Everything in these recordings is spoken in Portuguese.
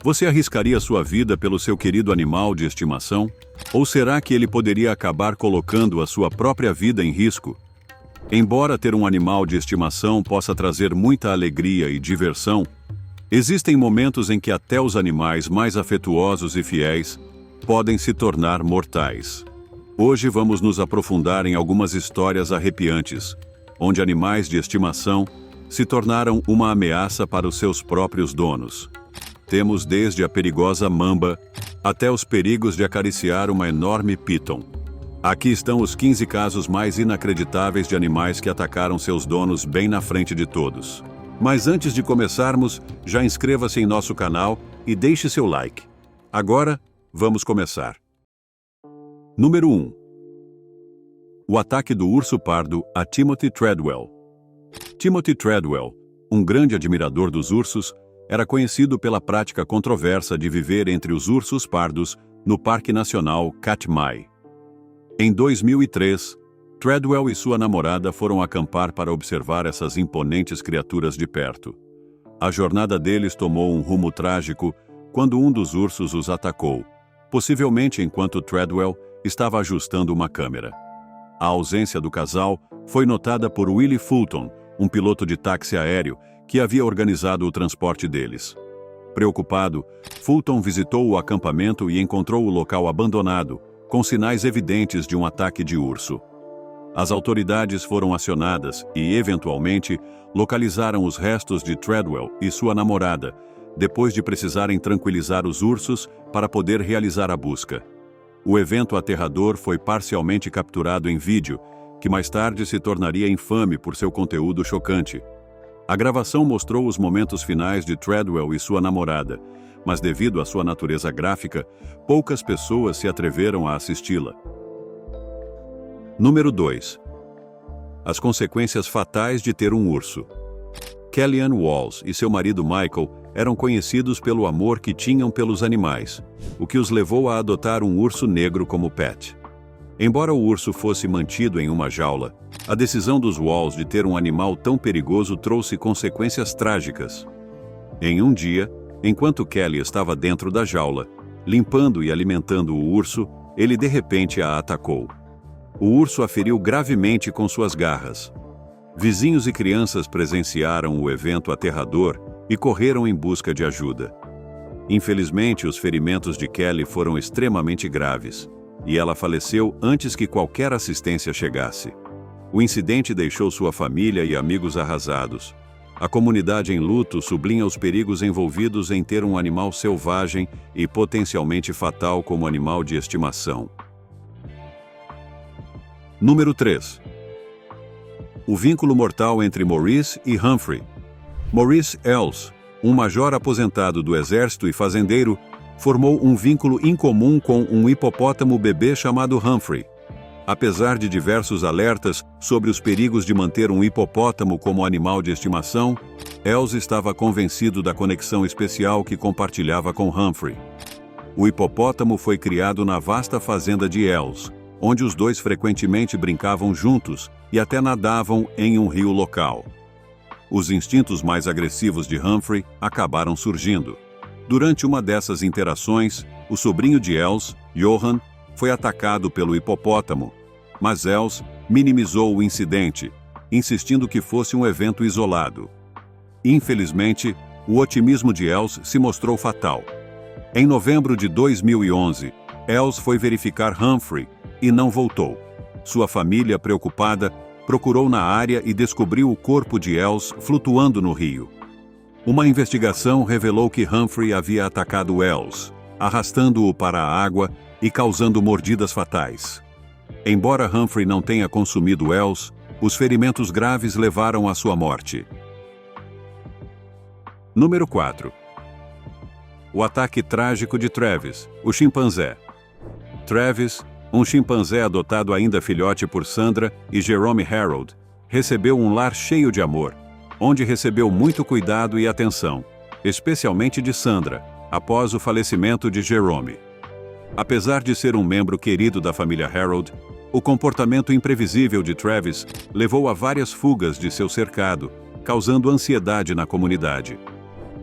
Você arriscaria sua vida pelo seu querido animal de estimação? Ou será que ele poderia acabar colocando a sua própria vida em risco? Embora ter um animal de estimação possa trazer muita alegria e diversão, existem momentos em que até os animais mais afetuosos e fiéis podem se tornar mortais. Hoje vamos nos aprofundar em algumas histórias arrepiantes, onde animais de estimação se tornaram uma ameaça para os seus próprios donos. Temos desde a perigosa mamba até os perigos de acariciar uma enorme python. Aqui estão os 15 casos mais inacreditáveis de animais que atacaram seus donos bem na frente de todos. Mas antes de começarmos, já inscreva-se em nosso canal e deixe seu like. Agora, vamos começar. Número 1. O ataque do urso pardo a Timothy Treadwell. Timothy Treadwell, um grande admirador dos ursos, era conhecido pela prática controversa de viver entre os ursos pardos no Parque Nacional Katmai. Em 2003, Treadwell e sua namorada foram acampar para observar essas imponentes criaturas de perto. A jornada deles tomou um rumo trágico quando um dos ursos os atacou, possivelmente enquanto Treadwell estava ajustando uma câmera. A ausência do casal foi notada por Willie Fulton, um piloto de táxi aéreo que havia organizado o transporte deles. Preocupado, Fulton visitou o acampamento e encontrou o local abandonado, com sinais evidentes de um ataque de urso. As autoridades foram acionadas e, eventualmente, localizaram os restos de Treadwell e sua namorada, depois de precisarem tranquilizar os ursos para poder realizar a busca. O evento aterrador foi parcialmente capturado em vídeo, que mais tarde se tornaria infame por seu conteúdo chocante. A gravação mostrou os momentos finais de Treadwell e sua namorada, mas devido à sua natureza gráfica, poucas pessoas se atreveram a assisti-la. Número 2. As consequências fatais de ter um urso. Kellyanne Walls e seu marido Michael eram conhecidos pelo amor que tinham pelos animais, o que os levou a adotar um urso negro como pet. Embora o urso fosse mantido em uma jaula, a decisão dos Walls de ter um animal tão perigoso trouxe consequências trágicas. Em um dia, enquanto Kelly estava dentro da jaula, limpando e alimentando o urso, ele de repente a atacou. O urso a feriu gravemente com suas garras. Vizinhos e crianças presenciaram o evento aterrador e correram em busca de ajuda. Infelizmente, os ferimentos de Kelly foram extremamente graves, e ela faleceu antes que qualquer assistência chegasse. O incidente deixou sua família e amigos arrasados. A comunidade em luto sublinha os perigos envolvidos em ter um animal selvagem e potencialmente fatal como animal de estimação. Número 3. O vínculo mortal entre Maurice e Humphrey. Maurice Els, um major aposentado do exército e fazendeiro, formou um vínculo incomum com um hipopótamo bebê chamado Humphrey. Apesar de diversos alertas sobre os perigos de manter um hipopótamo como animal de estimação, Els estava convencido da conexão especial que compartilhava com Humphrey. O hipopótamo foi criado na vasta fazenda de Els, onde os dois frequentemente brincavam juntos e até nadavam em um rio local. Os instintos mais agressivos de Humphrey acabaram surgindo. Durante uma dessas interações, o sobrinho de Els, Johan, foi atacado pelo hipopótamo, mas Els minimizou o incidente, insistindo que fosse um evento isolado. Infelizmente, o otimismo de Els se mostrou fatal. Em novembro de 2011, Els foi verificar Humphrey e não voltou. Sua família, preocupada, procurou na área e descobriu o corpo de Els flutuando no rio. Uma investigação revelou que Humphrey havia atacado Els, arrastando-o para a água e causando mordidas fatais. Embora Humphrey não tenha consumido Els, os ferimentos graves levaram à sua morte. Número 4. O ataque trágico de Travis, o chimpanzé. Travis, um chimpanzé adotado ainda filhote por Sandra e Jerome Harold, recebeu um lar cheio de amor, onde recebeu muito cuidado e atenção, especialmente de Sandra, após o falecimento de Jerome. Apesar de ser um membro querido da família Harold, o comportamento imprevisível de Travis levou a várias fugas de seu cercado, causando ansiedade na comunidade.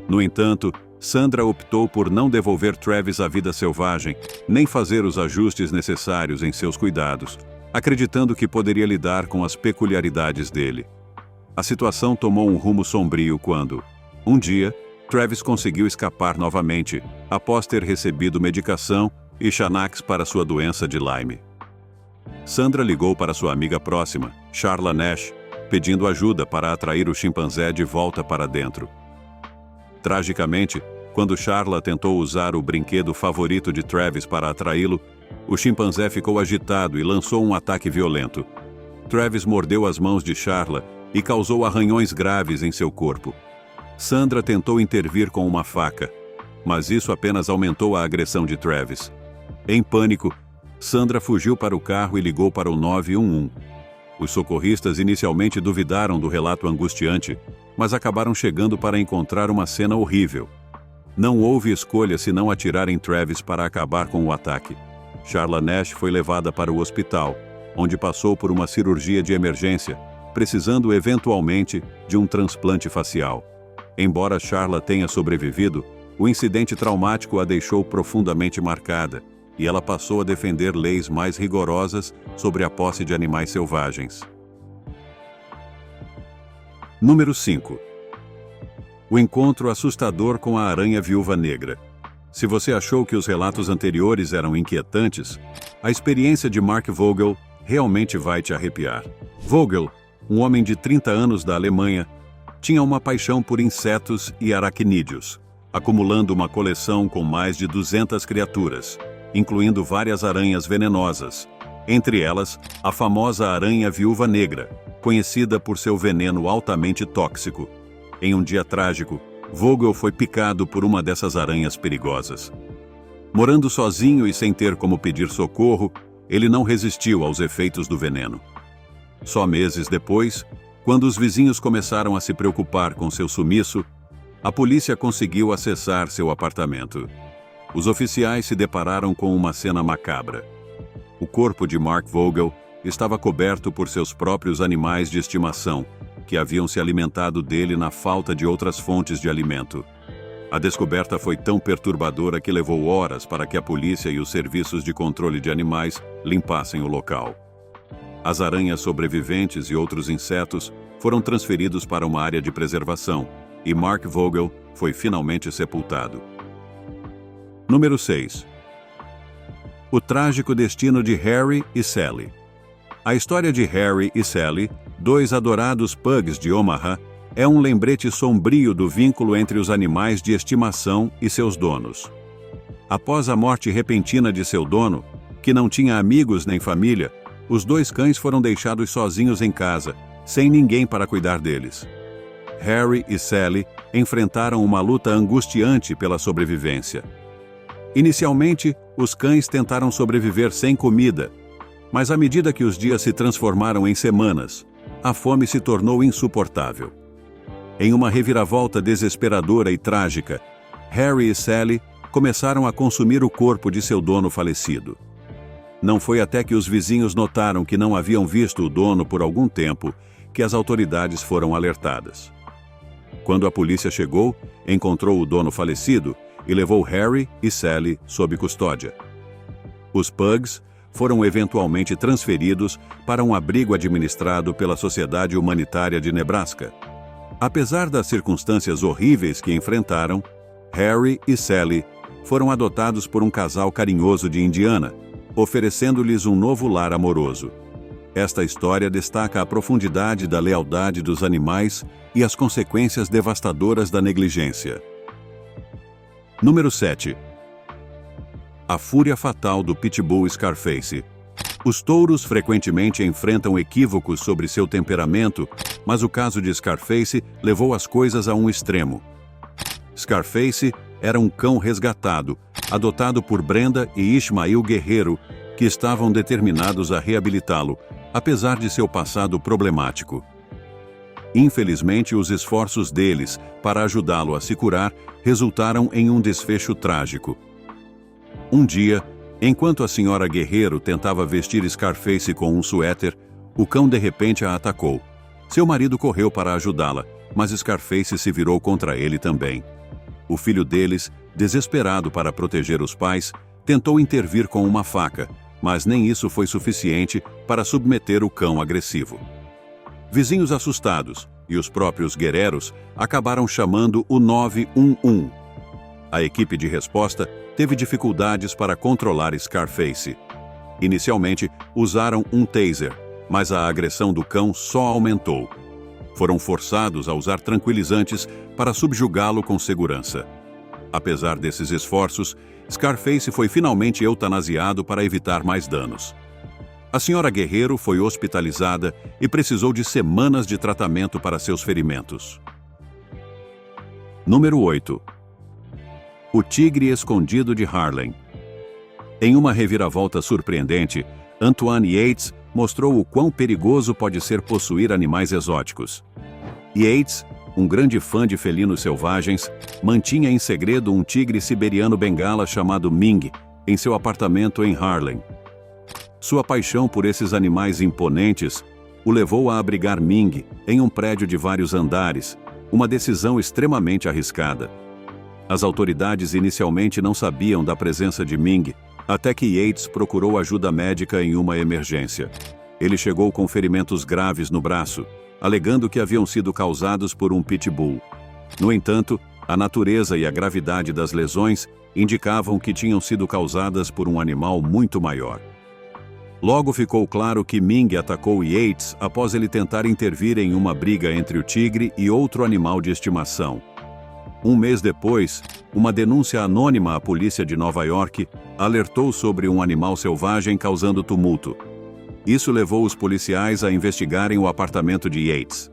No entanto, Sandra optou por não devolver Travis à vida selvagem, nem fazer os ajustes necessários em seus cuidados, acreditando que poderia lidar com as peculiaridades dele. A situação tomou um rumo sombrio quando, um dia, Travis conseguiu escapar novamente, após ter recebido medicação e Xanax para sua doença de Lyme. Sandra ligou para sua amiga próxima, Charla Nash, pedindo ajuda para atrair o chimpanzé de volta para dentro. Tragicamente, quando Charla tentou usar o brinquedo favorito de Travis para atraí-lo, o chimpanzé ficou agitado e lançou um ataque violento. Travis mordeu as mãos de Charla e causou arranhões graves em seu corpo. Sandra tentou intervir com uma faca, mas isso apenas aumentou a agressão de Travis. Em pânico, Sandra fugiu para o carro e ligou para o 911. Os socorristas inicialmente duvidaram do relato angustiante, mas acabaram chegando para encontrar uma cena horrível. Não houve escolha senão atirar em Travis para acabar com o ataque. Charla Nash foi levada para o hospital, onde passou por uma cirurgia de emergência, precisando eventualmente de um transplante facial. Embora Charla tenha sobrevivido, o incidente traumático a deixou profundamente marcada, e ela passou a defender leis mais rigorosas sobre a posse de animais selvagens. Número 5. O encontro assustador com a aranha viúva negra. Se você achou que os relatos anteriores eram inquietantes, a experiência de Mark Vogel realmente vai te arrepiar. Vogel, um homem de 30 anos da Alemanha, tinha uma paixão por insetos e aracnídeos, acumulando uma coleção com mais de 200 criaturas, incluindo várias aranhas venenosas, entre elas a famosa aranha viúva negra, conhecida por seu veneno altamente tóxico. Em um dia trágico, Vogel foi picado por uma dessas aranhas perigosas. Morando sozinho e sem ter como pedir socorro, ele não resistiu aos efeitos do veneno. Só meses depois, quando os vizinhos começaram a se preocupar com seu sumiço, a polícia conseguiu acessar seu apartamento. Os oficiais se depararam com uma cena macabra. O corpo de Mark Vogel estava coberto por seus próprios animais de estimação, que haviam se alimentado dele na falta de outras fontes de alimento. A descoberta foi tão perturbadora que levou horas para que a polícia e os serviços de controle de animais limpassem o local. As aranhas sobreviventes e outros insetos foram transferidos para uma área de preservação, e Mark Vogel foi finalmente sepultado. Número 6. O trágico destino de Harry e Sally. A história de Harry e Sally, dois adorados pugs de Omaha, é um lembrete sombrio do vínculo entre os animais de estimação e seus donos. Após a morte repentina de seu dono, que não tinha amigos nem família, os dois cães foram deixados sozinhos em casa, sem ninguém para cuidar deles. Harry e Sally enfrentaram uma luta angustiante pela sobrevivência. Inicialmente, os cães tentaram sobreviver sem comida, mas à medida que os dias se transformaram em semanas, a fome se tornou insuportável. Em uma reviravolta desesperadora e trágica, Harry e Sally começaram a consumir o corpo de seu dono falecido. Não foi até que os vizinhos notaram que não haviam visto o dono por algum tempo que as autoridades foram alertadas. Quando a polícia chegou, encontrou o dono falecido e levou Harry e Sally sob custódia. Os pugs foram eventualmente transferidos para um abrigo administrado pela Sociedade Humanitária de Nebraska. Apesar das circunstâncias horríveis que enfrentaram, Harry e Sally foram adotados por um casal carinhoso de Indiana, oferecendo-lhes um novo lar amoroso. Esta história destaca a profundidade da lealdade dos animais e as consequências devastadoras da negligência. Número 7. A fúria fatal do Pitbull Scarface. Os touros frequentemente enfrentam equívocos sobre seu temperamento, mas o caso de Scarface levou as coisas a um extremo. Scarface era um cão resgatado, adotado por Brenda e Ismael Guerreiro, que estavam determinados a reabilitá-lo, apesar de seu passado problemático. Infelizmente, os esforços deles para ajudá-lo a se curar resultaram em um desfecho trágico. Um dia, enquanto a senhora Guerreiro tentava vestir Scarface com um suéter, o cão de repente a atacou. Seu marido correu para ajudá-la, mas Scarface se virou contra ele também. O filho deles, desesperado para proteger os pais, tentou intervir com uma faca, mas nem isso foi suficiente para submeter o cão agressivo. Vizinhos assustados e os próprios guerreiros acabaram chamando o 911. A equipe de resposta teve dificuldades para controlar Scarface. Inicialmente, usaram um taser, mas a agressão do cão só aumentou. Foram forçados a usar tranquilizantes para subjugá-lo com segurança. Apesar desses esforços, Scarface foi finalmente eutanasiado para evitar mais danos. A senhora Guerreiro foi hospitalizada e precisou de semanas de tratamento para seus ferimentos. Número 8. O Tigre Escondido de Harlem. Em uma reviravolta surpreendente, Antoine Yates mostrou o quão perigoso pode ser possuir animais exóticos. Yates, um grande fã de felinos selvagens, mantinha em segredo um tigre siberiano bengala chamado Ming em seu apartamento em Harlem. Sua paixão por esses animais imponentes o levou a abrigar Ming em um prédio de vários andares, uma decisão extremamente arriscada. As autoridades inicialmente não sabiam da presença de Ming, até que Yates procurou ajuda médica em uma emergência. Ele chegou com ferimentos graves no braço, alegando que haviam sido causados por um pitbull. No entanto, a natureza e a gravidade das lesões indicavam que tinham sido causadas por um animal muito maior. Logo ficou claro que Ming atacou Yates após ele tentar intervir em uma briga entre o tigre e outro animal de estimação. Um mês depois, uma denúncia anônima à polícia de Nova York alertou sobre um animal selvagem causando tumulto. Isso levou os policiais a investigarem o apartamento de Yates.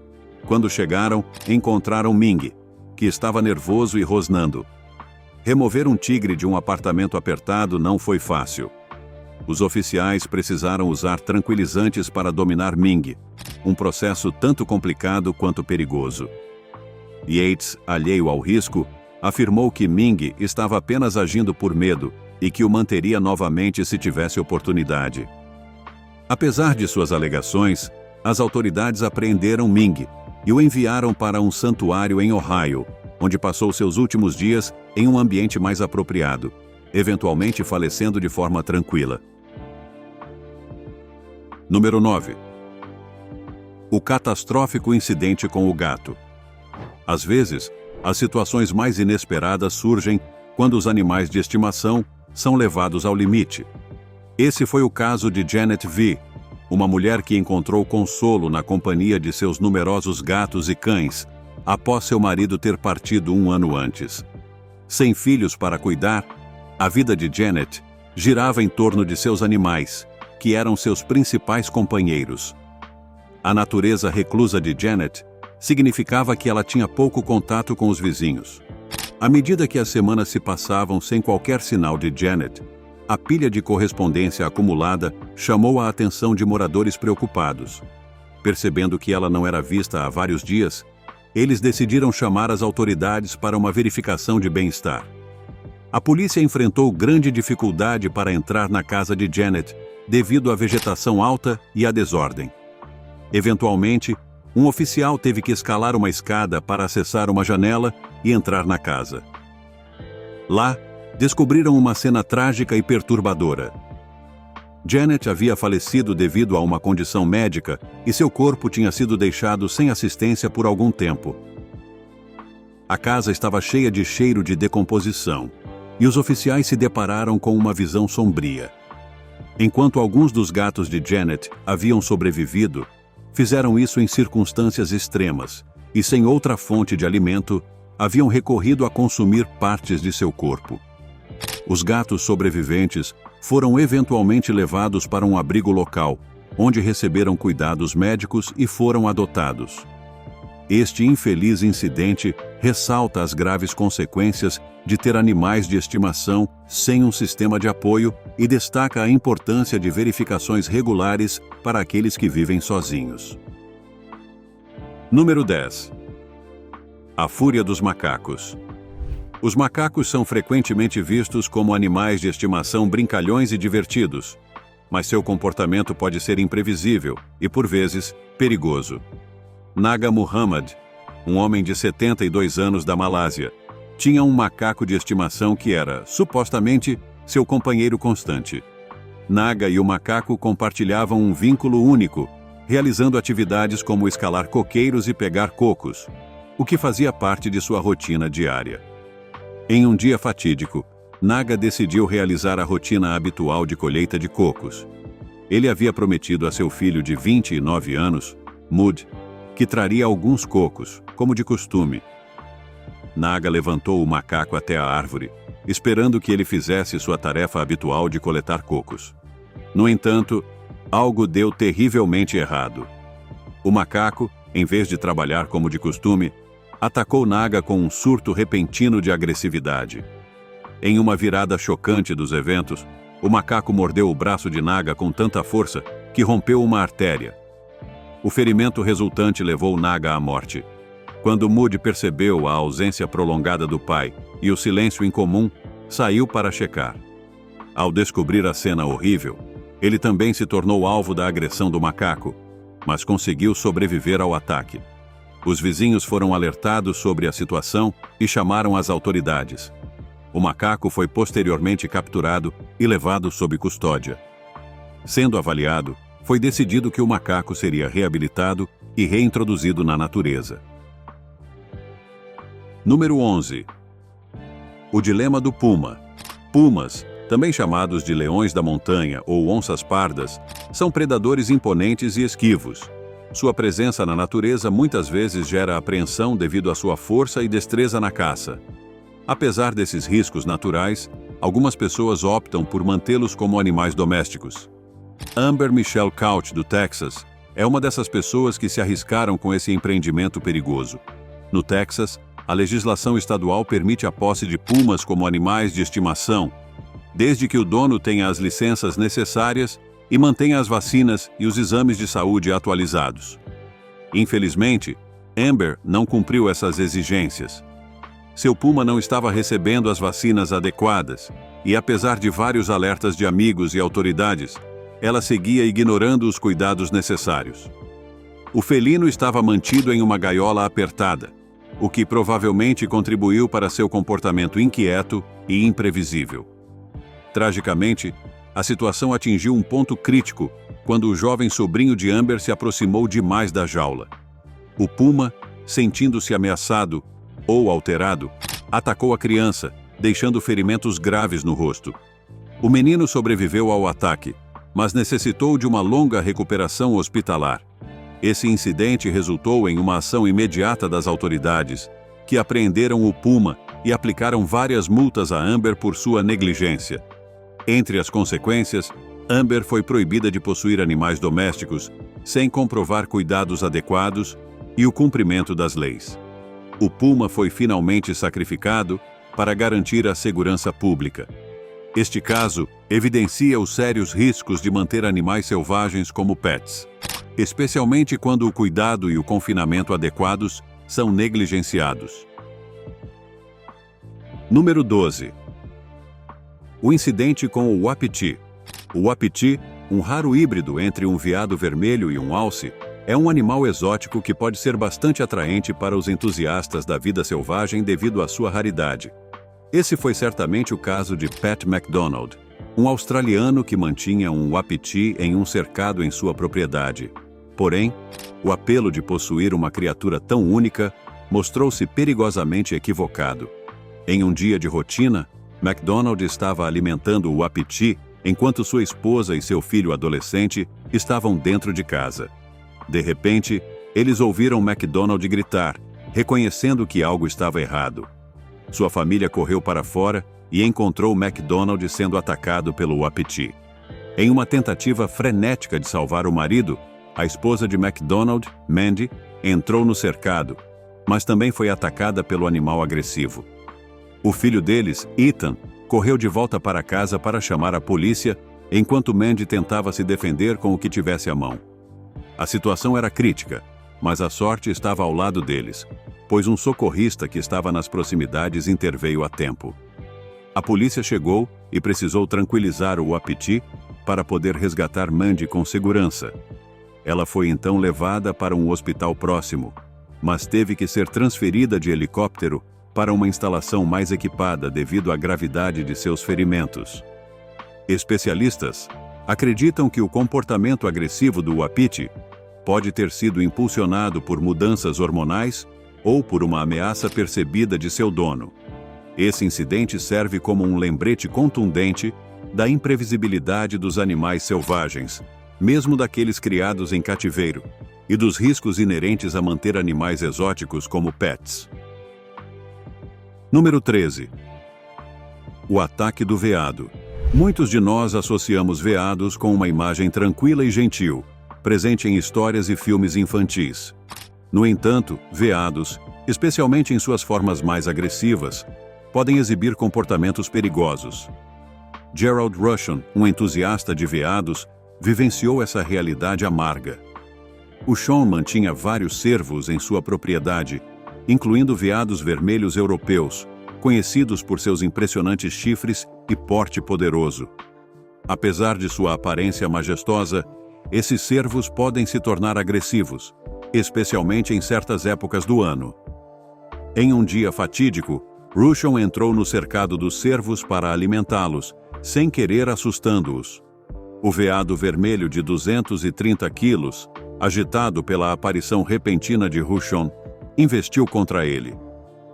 Quando chegaram, encontraram Ming, que estava nervoso e rosnando. Remover um tigre de um apartamento apertado não foi fácil. Os oficiais precisaram usar tranquilizantes para dominar Ming, um processo tanto complicado quanto perigoso. Yates, alheio ao risco, afirmou que Ming estava apenas agindo por medo e que o manteria novamente se tivesse oportunidade. Apesar de suas alegações, as autoridades apreenderam Ming e o enviaram para um santuário em Ohio, onde passou seus últimos dias em um ambiente mais apropriado, eventualmente falecendo de forma tranquila. Número 9. O catastrófico incidente com o gato. Às vezes, as situações mais inesperadas surgem quando os animais de estimação são levados ao limite. Esse foi o caso de Janet V., uma mulher que encontrou consolo na companhia de seus numerosos gatos e cães, após seu marido ter partido um ano antes. Sem filhos para cuidar, a vida de Janet girava em torno de seus animais, que eram seus principais companheiros. A natureza reclusa de Janet significava que ela tinha pouco contato com os vizinhos. À medida que as semanas se passavam sem qualquer sinal de Janet, a pilha de correspondência acumulada chamou a atenção de moradores preocupados. Percebendo que ela não era vista há vários dias, eles decidiram chamar as autoridades para uma verificação de bem-estar. A polícia enfrentou grande dificuldade para entrar na casa de Janet, devido à vegetação alta e à desordem. Eventualmente, um oficial teve que escalar uma escada para acessar uma janela e entrar na casa. Lá, descobriram uma cena trágica e perturbadora. Janet havia falecido devido a uma condição médica e seu corpo tinha sido deixado sem assistência por algum tempo. A casa estava cheia de cheiro de decomposição, e os oficiais se depararam com uma visão sombria. Enquanto alguns dos gatos de Janet haviam sobrevivido, fizeram isso em circunstâncias extremas e sem outra fonte de alimento, haviam recorrido a consumir partes de seu corpo. Os gatos sobreviventes foram eventualmente levados para um abrigo local, onde receberam cuidados médicos e foram adotados. Este infeliz incidente ressalta as graves consequências de ter animais de estimação sem um sistema de apoio e destaca a importância de verificações regulares para aqueles que vivem sozinhos. Número 10. A fúria dos macacos. Os macacos são frequentemente vistos como animais de estimação brincalhões e divertidos, mas seu comportamento pode ser imprevisível e, por vezes, perigoso. Naga Muhammad, um homem de 72 anos da Malásia, tinha um macaco de estimação que era, supostamente, seu companheiro constante. Naga e o macaco compartilhavam um vínculo único, realizando atividades como escalar coqueiros e pegar cocos, o que fazia parte de sua rotina diária. Em um dia fatídico, Naga decidiu realizar a rotina habitual de colheita de cocos. Ele havia prometido a seu filho de 29 anos, Mud, que traria alguns cocos, como de costume. Naga levantou o macaco até a árvore, esperando que ele fizesse sua tarefa habitual de coletar cocos. No entanto, algo deu terrivelmente errado. O macaco, em vez de trabalhar como de costume, atacou Naga com um surto repentino de agressividade. Em uma virada chocante dos eventos, o macaco mordeu o braço de Naga com tanta força que rompeu uma artéria. O ferimento resultante levou Naga à morte. Quando Mud percebeu a ausência prolongada do pai e o silêncio incomum, saiu para checar. Ao descobrir a cena horrível, ele também se tornou alvo da agressão do macaco, mas conseguiu sobreviver ao ataque. Os vizinhos foram alertados sobre a situação e chamaram as autoridades. O macaco foi posteriormente capturado e levado sob custódia. Sendo avaliado, foi decidido que o macaco seria reabilitado e reintroduzido na natureza. Número 11. O dilema do puma. Pumas, também chamados de leões da montanha ou onças pardas, são predadores imponentes e esquivos. Sua presença na natureza muitas vezes gera apreensão devido à sua força e destreza na caça. Apesar desses riscos naturais, algumas pessoas optam por mantê-los como animais domésticos. Amber Michelle Couch, do Texas, é uma dessas pessoas que se arriscaram com esse empreendimento perigoso. No Texas, a legislação estadual permite a posse de pumas como animais de estimação, desde que o dono tenha as licenças necessárias e mantenha as vacinas e os exames de saúde atualizados. Infelizmente, Amber não cumpriu essas exigências. Seu puma não estava recebendo as vacinas adequadas e, apesar de vários alertas de amigos e autoridades, ela seguia ignorando os cuidados necessários. O felino estava mantido em uma gaiola apertada, o que provavelmente contribuiu para seu comportamento inquieto e imprevisível. Tragicamente, a situação atingiu um ponto crítico quando o jovem sobrinho de Amber se aproximou demais da jaula. O puma, sentindo-se ameaçado ou alterado, atacou a criança, deixando ferimentos graves no rosto. O menino sobreviveu ao ataque, mas necessitou de uma longa recuperação hospitalar. Esse incidente resultou em uma ação imediata das autoridades, que apreenderam o puma e aplicaram várias multas a Amber por sua negligência. Entre as consequências, Amber foi proibida de possuir animais domésticos, sem comprovar cuidados adequados e o cumprimento das leis. O puma foi finalmente sacrificado para garantir a segurança pública. Este caso evidencia os sérios riscos de manter animais selvagens como pets, especialmente quando o cuidado e o confinamento adequados são negligenciados. Número 12. O incidente com o uapiti. O uapiti, um raro híbrido entre um veado vermelho e um alce, é um animal exótico que pode ser bastante atraente para os entusiastas da vida selvagem devido à sua raridade. Esse foi certamente o caso de Pat McDonald, um australiano que mantinha um uapiti em um cercado em sua propriedade. Porém, o apelo de possuir uma criatura tão única mostrou-se perigosamente equivocado. Em um dia de rotina, McDonald estava alimentando o uapiti enquanto sua esposa e seu filho adolescente estavam dentro de casa. De repente, eles ouviram McDonald gritar, reconhecendo que algo estava errado. Sua família correu para fora e encontrou McDonald sendo atacado pelo uapiti. Em uma tentativa frenética de salvar o marido, a esposa de McDonald, Mandy, entrou no cercado, mas também foi atacada pelo animal agressivo. O filho deles, Ethan, correu de volta para casa para chamar a polícia, enquanto Mandy tentava se defender com o que tivesse à mão. A situação era crítica, mas a sorte estava ao lado deles, pois um socorrista que estava nas proximidades interveio a tempo. A polícia chegou e precisou tranquilizar o uapiti para poder resgatar Mandy com segurança. Ela foi então levada para um hospital próximo, mas teve que ser transferida de helicóptero para uma instalação mais equipada devido à gravidade de seus ferimentos. Especialistas acreditam que o comportamento agressivo do Wapiti pode ter sido impulsionado por mudanças hormonais ou por uma ameaça percebida de seu dono. Esse incidente serve como um lembrete contundente da imprevisibilidade dos animais selvagens, mesmo daqueles criados em cativeiro, e dos riscos inerentes a manter animais exóticos como pets. Número 13. O ataque do veado. Muitos de nós associamos veados com uma imagem tranquila e gentil, presente em histórias e filmes infantis. No entanto, veados, especialmente em suas formas mais agressivas, podem exibir comportamentos perigosos. Gerald Rushon, um entusiasta de veados, vivenciou essa realidade amarga. O Sean mantinha vários cervos em sua propriedade, incluindo veados vermelhos europeus, conhecidos por seus impressionantes chifres e porte poderoso. Apesar de sua aparência majestosa, esses cervos podem se tornar agressivos, especialmente em certas épocas do ano. Em um dia fatídico, Rushon entrou no cercado dos cervos para alimentá-los, sem querer assustando-os. O veado vermelho de 230 quilos, agitado pela aparição repentina de Rushon, investiu contra ele.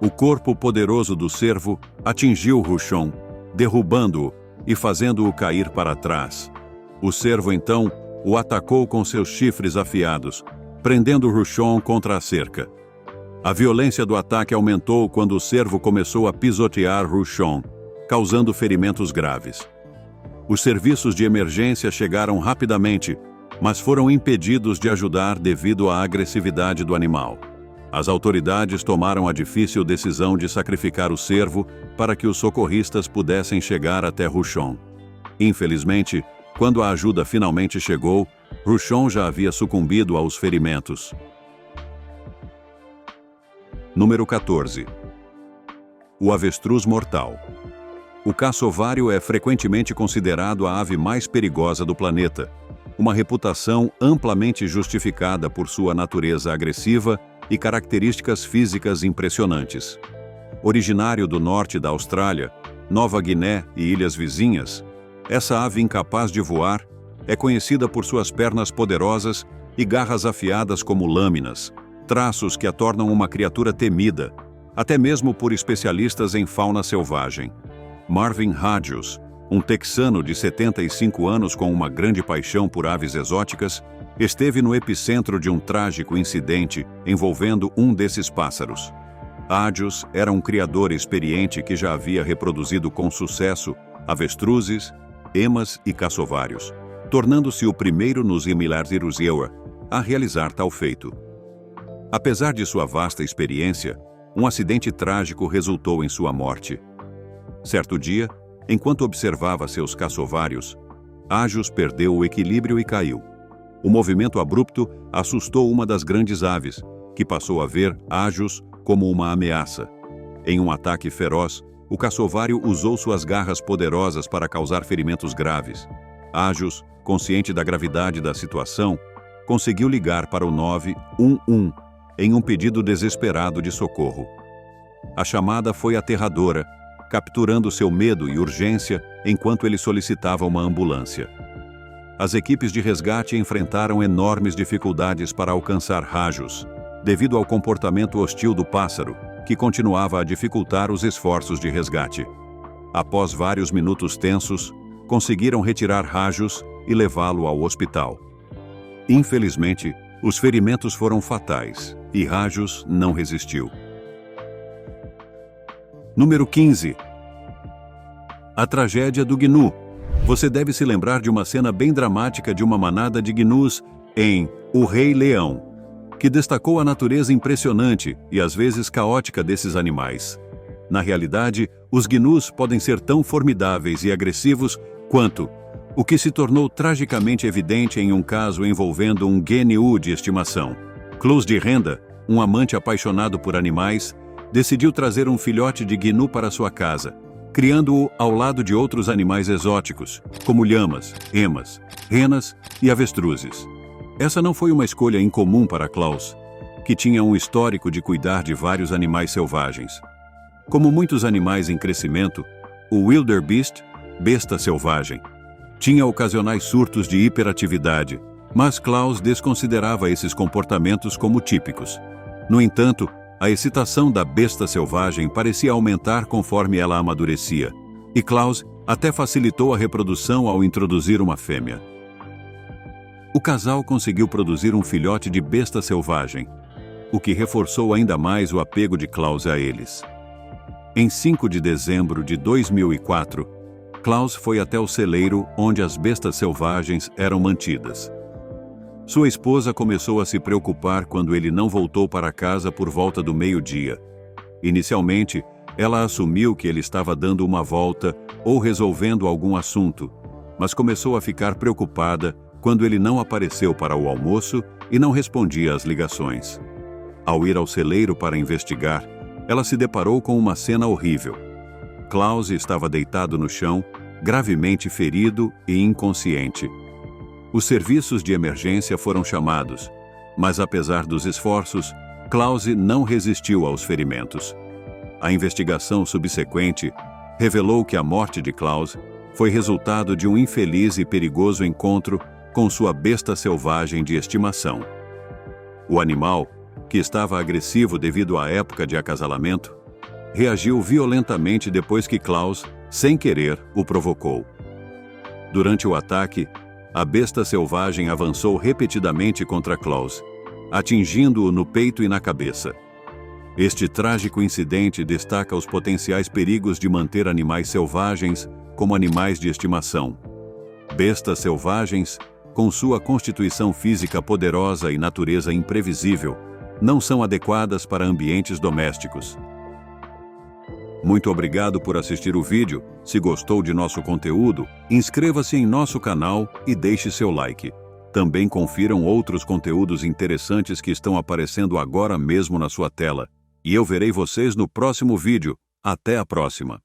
O corpo poderoso do cervo atingiu Rushon, derrubando-o e fazendo-o cair para trás. O cervo então o atacou com seus chifres afiados, prendendo Rushon contra a cerca. A violência do ataque aumentou quando o cervo começou a pisotear Rushon, causando ferimentos graves. Os serviços de emergência chegaram rapidamente, mas foram impedidos de ajudar devido à agressividade do animal. As autoridades tomaram a difícil decisão de sacrificar o cervo para que os socorristas pudessem chegar até Rushon. Infelizmente, quando a ajuda finalmente chegou, Rushon já havia sucumbido aos ferimentos. Número 14. O avestruz mortal. O caçovário é frequentemente considerado a ave mais perigosa do planeta, uma reputação amplamente justificada por sua natureza agressiva e características físicas impressionantes. Originário do norte da Austrália, Nova Guiné e ilhas vizinhas, essa ave incapaz de voar é conhecida por suas pernas poderosas e garras afiadas como lâminas, traços que a tornam uma criatura temida, até mesmo por especialistas em fauna selvagem. Marvin Hadjius, um texano de 75 anos com uma grande paixão por aves exóticas, esteve no epicentro de um trágico incidente envolvendo um desses pássaros. Hadjius era um criador experiente que já havia reproduzido com sucesso avestruzes, emas e caçovários, tornando-se o primeiro nos Imilarziruzewa a realizar tal feito. Apesar de sua vasta experiência, um acidente trágico resultou em sua morte. Certo dia, enquanto observava seus caçovários, Hadjius perdeu o equilíbrio e caiu. O movimento abrupto assustou uma das grandes aves, que passou a ver Hadjius como uma ameaça. Em um ataque feroz, o caçovário usou suas garras poderosas para causar ferimentos graves. Hadjius, consciente da gravidade da situação, conseguiu ligar para o 911 em um pedido desesperado de socorro. A chamada foi aterradora, capturando seu medo e urgência enquanto ele solicitava uma ambulância. As equipes de resgate enfrentaram enormes dificuldades para alcançar Hadjius, devido ao comportamento hostil do pássaro, que continuava a dificultar os esforços de resgate. Após vários minutos tensos, conseguiram retirar Hadjius e levá-lo ao hospital. Infelizmente, os ferimentos foram fatais e Hadjius não resistiu. Número 15. A tragédia do gnu. Você deve se lembrar de uma cena bem dramática de uma manada de gnus em O Rei Leão, que destacou a natureza impressionante e às vezes caótica desses animais. Na realidade, os gnus podem ser tão formidáveis e agressivos quanto o que se tornou tragicamente evidente em um caso envolvendo um GNU de estimação. Klaus de Renda, um amante apaixonado por animais, decidiu trazer um filhote de gnu para sua casa, criando-o ao lado de outros animais exóticos, como lhamas, emas, renas e avestruzes. Essa não foi uma escolha incomum para Klaus, que tinha um histórico de cuidar de vários animais selvagens. Como muitos animais em crescimento, o wildebeest, besta selvagem, tinha ocasionais surtos de hiperatividade, mas Klaus desconsiderava esses comportamentos como típicos. No entanto, a excitação da besta selvagem parecia aumentar conforme ela amadurecia, e Klaus até facilitou a reprodução ao introduzir uma fêmea. O casal conseguiu produzir um filhote de besta selvagem, o que reforçou ainda mais o apego de Klaus a eles. Em 5 de dezembro de 2004, Klaus foi até o celeiro onde as bestas selvagens eram mantidas. Sua esposa começou a se preocupar quando ele não voltou para casa por volta do meio-dia. Inicialmente, ela assumiu que ele estava dando uma volta ou resolvendo algum assunto, mas começou a ficar preocupada quando ele não apareceu para o almoço e não respondia às ligações. Ao ir ao celeiro para investigar, ela se deparou com uma cena horrível. Klaus estava deitado no chão, gravemente ferido e inconsciente. Os serviços de emergência foram chamados, mas apesar dos esforços, Klaus não resistiu aos ferimentos. A investigação subsequente revelou que a morte de Klaus foi resultado de um infeliz e perigoso encontro com sua besta selvagem de estimação. O animal, que estava agressivo devido à época de acasalamento, reagiu violentamente depois que Klaus, sem querer, o provocou. Durante o ataque, a besta selvagem avançou repetidamente contra Klaus, atingindo-o no peito e na cabeça. Este trágico incidente destaca os potenciais perigos de manter animais selvagens como animais de estimação. Bestas selvagens, com sua constituição física poderosa e natureza imprevisível, não são adequadas para ambientes domésticos. Muito obrigado por assistir o vídeo. Se gostou de nosso conteúdo, inscreva-se em nosso canal e deixe seu like. Também confiram outros conteúdos interessantes que estão aparecendo agora mesmo na sua tela. E eu verei vocês no próximo vídeo. Até a próxima!